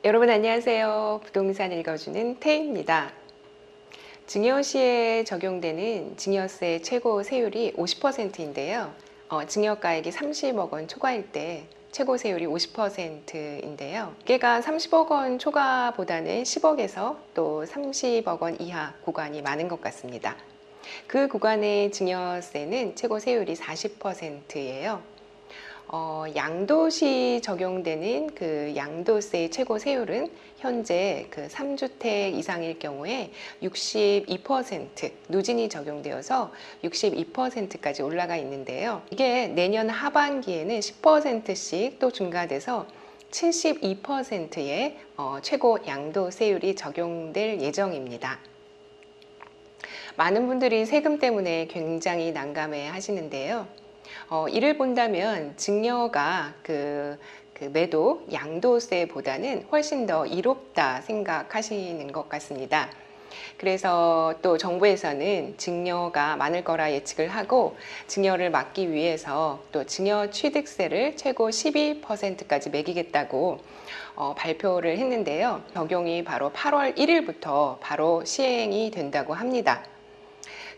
여러분 안녕하세요. 부동산 읽어주는 태희입니다. 증여시에 적용되는 증여세 최고 세율이 50%인데요. 증여가액이 30억 원 초과일 때 최고 세율이 50%인데요. 이게가 30억 원 초과보다는 10억에서 또 30억 원 이하 구간이 많은 것 같습니다. 그 구간의 증여세는 최고 세율이 40%예요. 양도시 적용되는 그 양도세의 최고 세율은 현재 그 3주택 이상일 경우에 62%, 누진이 적용되어서 62%까지 올라가 있는데요. 이게 내년 하반기에는 10%씩 또 증가돼서 72%의 최고 양도세율이 적용될 예정입니다. 많은 분들이 세금 때문에 굉장히 난감해 하시는데요. 이를 본다면 증여가 그 매도 양도세보다는 훨씬 더 이롭다 생각하시는 것 같습니다. 그래서 또 정부에서는 증여가 많을 거라 예측을 하고 증여를 막기 위해서 또 증여 취득세를 최고 12%까지 매기겠다고 발표를 했는데요. 적용이 바로 8월 1일부터 바로 시행이 된다고 합니다.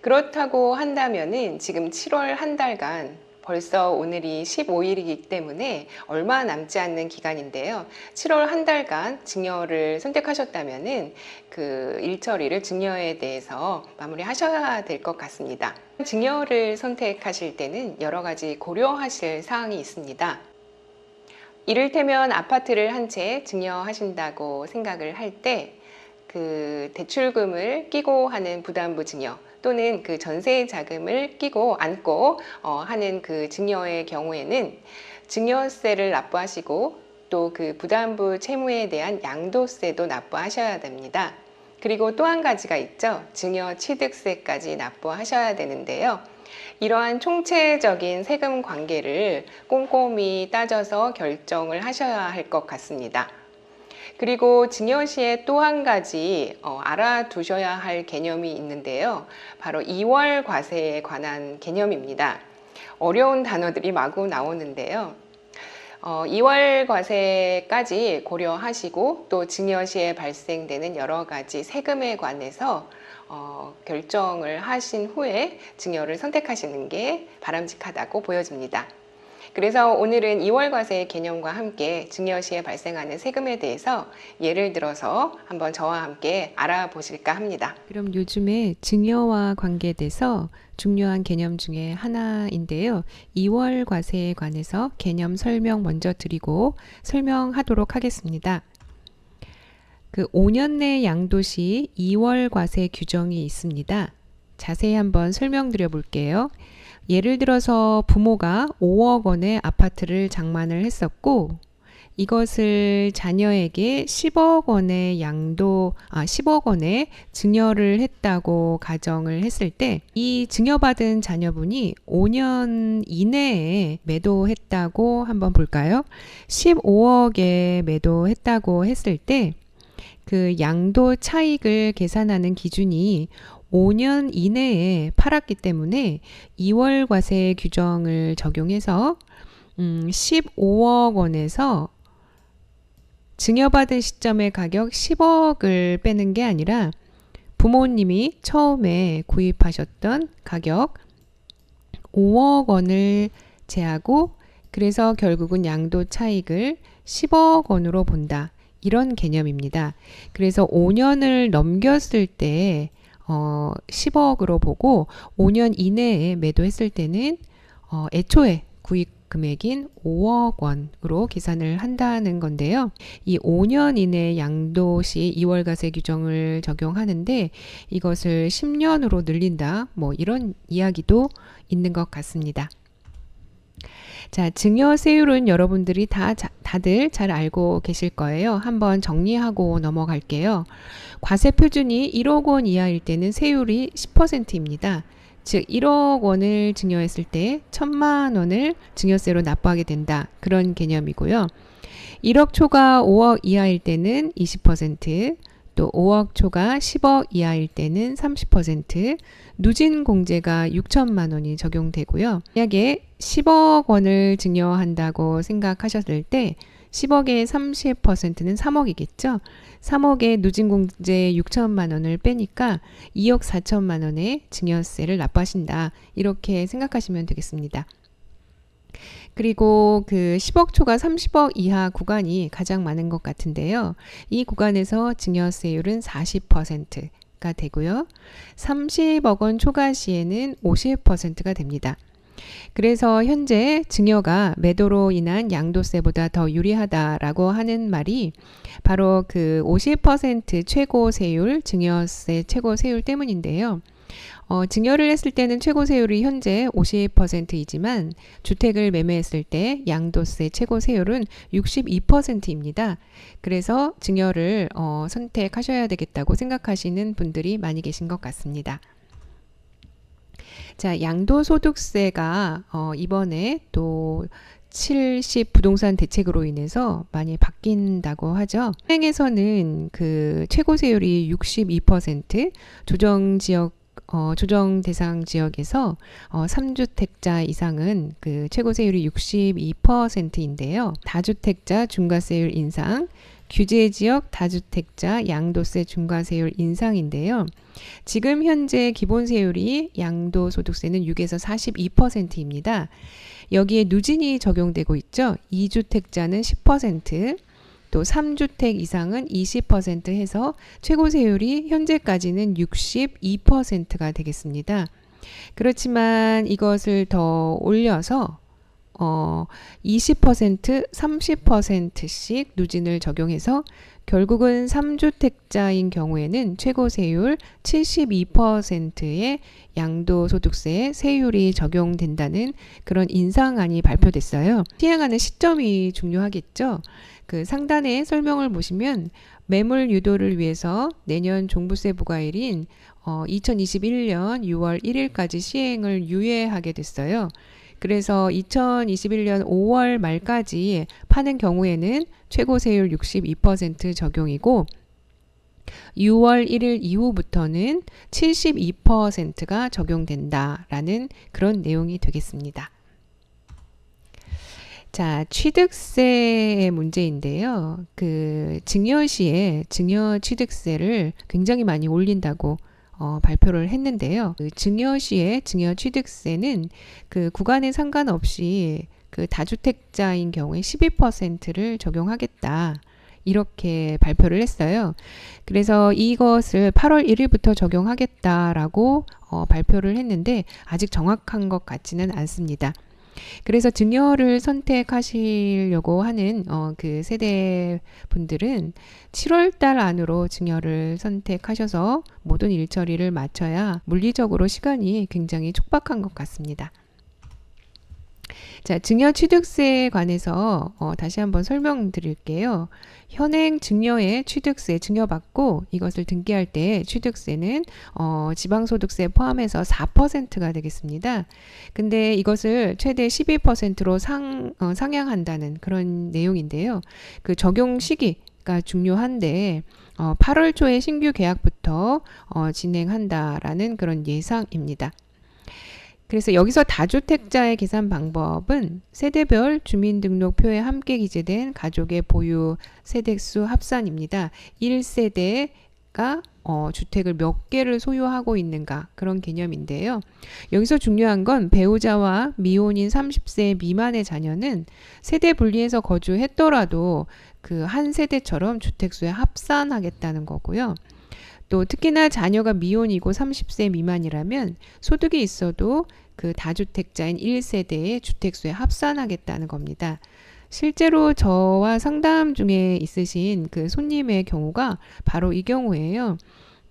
그렇다고 한다면은 지금 7월 한 달간 벌써 오늘이 15일이기 때문에 얼마 남지 않는 기간인데요. 7월 한 달간 증여를 선택하셨다면은 그 일처리를 증여에 대해서 마무리하셔야 될 것 같습니다. 증여를 선택하실 때는 여러 가지 고려하실 사항이 있습니다. 이를테면 아파트를 한 채 증여하신다고 생각을 할 때 그 대출금을 끼고 하는 부담부 증여 또는 그 전세 자금을 끼고 안고 하는 그 증여의 경우에는 증여세를 납부하시고 또 그 부담부 채무에 대한 양도세도 납부하셔야 됩니다. 그리고 또 한 가지가 있죠. 증여 취득세까지 납부하셔야 되는데요. 이러한 총체적인 세금 관계를 꼼꼼히 따져서 결정을 하셔야 할 것 같습니다. 그리고 증여시에 또 한 가지 알아두셔야 할 개념이 있는데요. 바로 2월 과세에 관한 개념입니다. 어려운 단어들이 마구 나오는데요. 2월 과세까지 고려하시고 또 증여시에 발생되는 여러 가지 세금에 관해서 결정을 하신 후에 증여를 선택하시는 게 바람직하다고 보여집니다. 그래서 오늘은 2월 과세의 개념과 함께 증여시에 발생하는 세금에 대해서 예를 들어서 한번 저와 함께 알아보실까 합니다. 그럼 요즘에 증여와 관계돼서 중요한 개념 중에 하나인데요. 2월 과세에 관해서 개념 설명 먼저 드리고 설명하도록 하겠습니다. 그 5년 내 양도시 2월 과세 규정이 있습니다. 자세히 한번 설명드려 볼게요. 예를 들어서 부모가 5억 원의 아파트를 장만을 했었고 이것을 자녀에게 10억 원의 10억 원의 증여를 했다고 가정을 했을 때 이 증여받은 자녀분이 5년 이내에 매도했다고 한번 볼까요? 15억에 매도했다고 했을 때 그 양도 차익을 계산하는 기준이 5년 이내에 팔았기 때문에 2월 과세 규정을 적용해서 15억 원에서 증여받은 시점의 가격 10억을 빼는 게 아니라 부모님이 처음에 구입하셨던 가격 5억 원을 제하고 그래서 결국은 양도 차익을 10억 원으로 본다. 이런 개념입니다. 그래서 5년을 넘겼을 때 10억으로 보고 5년 이내에 매도했을 때는 애초에 구입 금액인 5억 원으로 계산을 한다는 건데요. 이 5년 이내 양도시 2월 과세 규정을 적용하는데 이것을 10년으로 늘린다. 뭐 이런 이야기도 있는 것 같습니다. 자, 증여세율은 여러분들이 다들 잘 알고 계실 거예요. 한번 정리하고 넘어갈게요. 과세 표준이 1억 원 이하일 때는 세율이 10%입니다. 즉 1억 원을 증여했을 때 1,000만 원을 증여세로 납부하게 된다. 그런 개념이고요. 1억 초과 5억 이하일 때는 20%, 또 5억 초과 10억 이하일 때는 30%, 누진 공제가 6천만 원이 적용되고요. 만약에 10억 원을 증여한다고 생각하셨을 때 10억의 30%는 3억이겠죠. 3억의 누진공제 6천만 원을 빼니까 2억 4천만 원의 증여세를 납부하신다. 이렇게 생각하시면 되겠습니다. 그리고 그 10억 초과 30억 이하 구간이 가장 많은 것 같은데요. 이 구간에서 증여세율은 40%가 되고요. 30억 원 초과 시에는 50%가 됩니다. 그래서 현재 증여가 매도로 인한 양도세보다 더 유리하다라고 하는 말이 바로 그 50% 최고 세율, 증여세 최고 세율 때문인데요. 증여를 했을 때는 최고 세율이 현재 50%이지만 주택을 매매했을 때 양도세 최고 세율은 62%입니다. 그래서 증여를 선택하셔야 되겠다고 생각하시는 분들이 많이 계신 것 같습니다. 자, 양도소득세가 이번에 또 70 부동산 대책으로 인해서 많이 바뀐다고 하죠. 현행에서는 그 최고 세율이 62%, 조정 대상 지역에서 3주택자 이상은 그 최고 세율이 62%인데요. 다주택자 중과세율 인상, 규제 지역 다주택자 양도세 중과세율 인상인데요. 지금 현재 기본세율이 양도소득세는 6에서 42%입니다. 여기에 누진이 적용되고 있죠. 2주택자는 10%, 또 3주택 이상은 20% 해서 최고 세율이 현재까지는 62%가 되겠습니다. 그렇지만 이것을 더 올려서 20%, 30%씩 누진을 적용해서 결국은 3주택자인 경우에는 최고 세율 72%의 양도소득세 세율이 적용된다는 그런 인상안이 발표됐어요. 시행하는 시점이 중요하겠죠. 그 상단에 설명을 보시면 매물 유도를 위해서 내년 종부세 부과일인 2021년 6월 1일까지 시행을 유예하게 됐어요. 그래서 2021년 5월 말까지 파는 경우에는 최고 세율 62% 적용이고 6월 1일 이후부터는 72%가 적용된다라는 그런 내용이 되겠습니다. 자, 취득세의 문제인데요. 그 증여 시에 증여 취득세를 굉장히 많이 올린다고 발표를 했는데요. 그 증여 시에 증여 취득세는 그 구간에 상관없이 그 다주택자인 경우에 12%를 적용하겠다. 이렇게 발표를 했어요. 그래서 이것을 8월 1일부터 적용하겠다라고 발표를 했는데 아직 정확한 것 같지는 않습니다. 그래서 증여를 선택하시려고 하는 그 세대 분들은 7월 달 안으로 증여를 선택하셔서 모든 일처리를 마쳐야 물리적으로 시간이 굉장히 촉박한 것 같습니다. 자, 증여 취득세에 관해서 다시 한번 설명드릴게요. 현행 증여의 취득세 증여받고 이것을 등기할 때 취득세는 지방소득세 포함해서 4%가 되겠습니다. 근데 이것을 최대 12%로 상향한다는 그런 내용인데요. 그 적용 시기가 중요한데 8월 초에 신규 계약부터 진행한다라는 그런 예상입니다. 그래서 여기서 다주택자의 계산 방법은 세대별 주민등록표에 함께 기재된 가족의 보유 세대수 합산입니다. 1세대가 주택을 몇 개를 소유하고 있는가 그런 개념인데요. 여기서 중요한 건 배우자와 미혼인 30세 미만의 자녀는 세대 분리해서 거주했더라도 그 한 세대처럼 주택수에 합산하겠다는 거고요. 또 특히나 자녀가 미혼이고 30세 미만이라면 소득이 있어도 그 다주택자인 1세대의 주택수에 합산하겠다는 겁니다. 실제로 저와 상담 중에 있으신 그 손님의 경우가 바로 이 경우예요.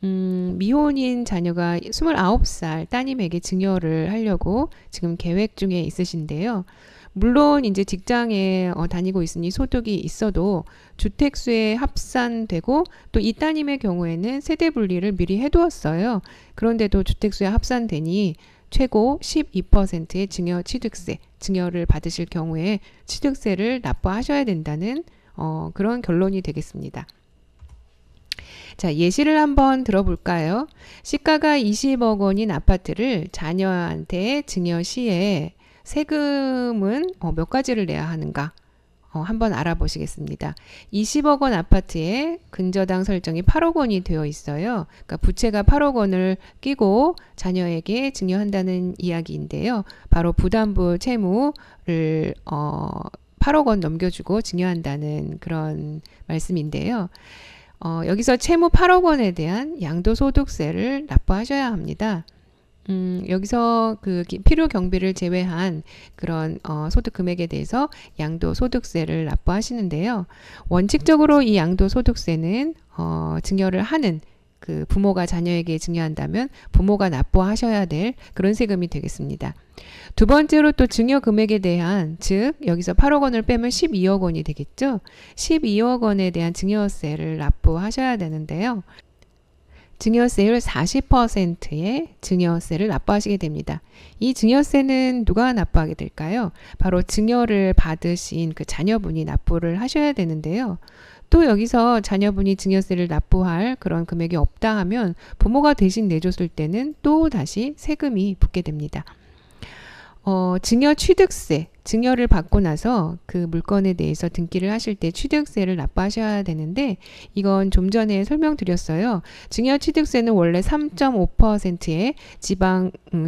미혼인 자녀가 29살 따님에게 증여를 하려고 지금 계획 중에 있으신데요. 물론 이제 직장에 다니고 있으니 소득이 있어도 주택수에 합산되고 또 이 따님의 경우에는 세대 분리를 미리 해두었어요. 그런데도 주택수에 합산되니 최고 12%의 증여 취득세, 증여를 받으실 경우에 취득세를 납부하셔야 된다는 그런 결론이 되겠습니다. 자, 예시를 한번 들어볼까요? 시가가 20억 원인 아파트를 자녀한테 증여 시에 세금은 몇 가지를 내야 하는가? 한번 알아보시겠습니다. 20억 원 아파트에 근저당 설정이 8억 원이 되어 있어요. 그러니까 부채가 8억 원을 끼고 자녀에게 증여한다는 이야기인데요. 바로 부담부 채무를 8억 원 넘겨주고 증여한다는 그런 말씀인데요. 여기서 채무 8억 원에 대한 양도소득세를 납부하셔야 합니다. 여기서 그 필요 경비를 제외한 그런 소득 금액에 대해서 양도소득세를 납부하시는데요. 원칙적으로 이 양도소득세는 증여를 하는 그 부모가 자녀에게 증여한다면 부모가 납부하셔야 될 그런 세금이 되겠습니다. 두 번째로 또 증여 금액에 대한, 즉 여기서 8억 원을 빼면 12억 원이 되겠죠. 12억 원에 대한 증여세를 납부하셔야 되는데요. 증여세율 40%의 증여세를 납부하시게 됩니다. 이 증여세는 누가 납부하게 될까요? 바로 증여를 받으신 그 자녀분이 납부를 하셔야 되는데요. 또 여기서 자녀분이 증여세를 납부할 그런 금액이 없다 하면 부모가 대신 내줬을 때는 또 다시 세금이 붙게 됩니다. 증여 취득세, 증여를 받고 나서 그 물건에 대해서 등기를 하실 때 취득세를 납부하셔야 되는데, 이건 좀 전에 설명드렸어요. 증여 취득세는 원래 3.5%의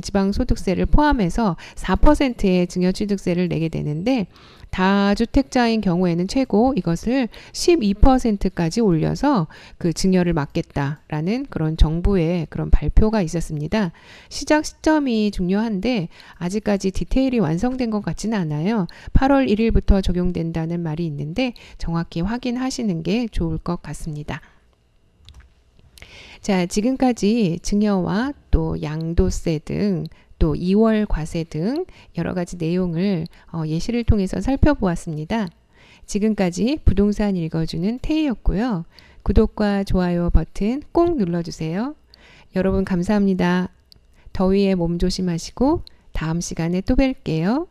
지방소득세를 포함해서 4%의 증여 취득세를 내게 되는데, 다주택자인 경우에는 최고 이것을 12%까지 올려서 그 증여를 막겠다라는 그런 정부의 그런 발표가 있었습니다. 시작 시점이 중요한데 아직까지 디테일이 완성된 것 같지는 않아요. 8월 1일부터 적용된다는 말이 있는데 정확히 확인하시는 게 좋을 것 같습니다. 자, 지금까지 증여와 또 양도세 등 또 2월 과세 등 여러 가지 내용을 예시를 통해서 살펴보았습니다. 지금까지 부동산 읽어주는 태희였고요. 구독과 좋아요 버튼 꼭 눌러주세요. 여러분 감사합니다. 더위에 몸 조심하시고 다음 시간에 또 뵐게요.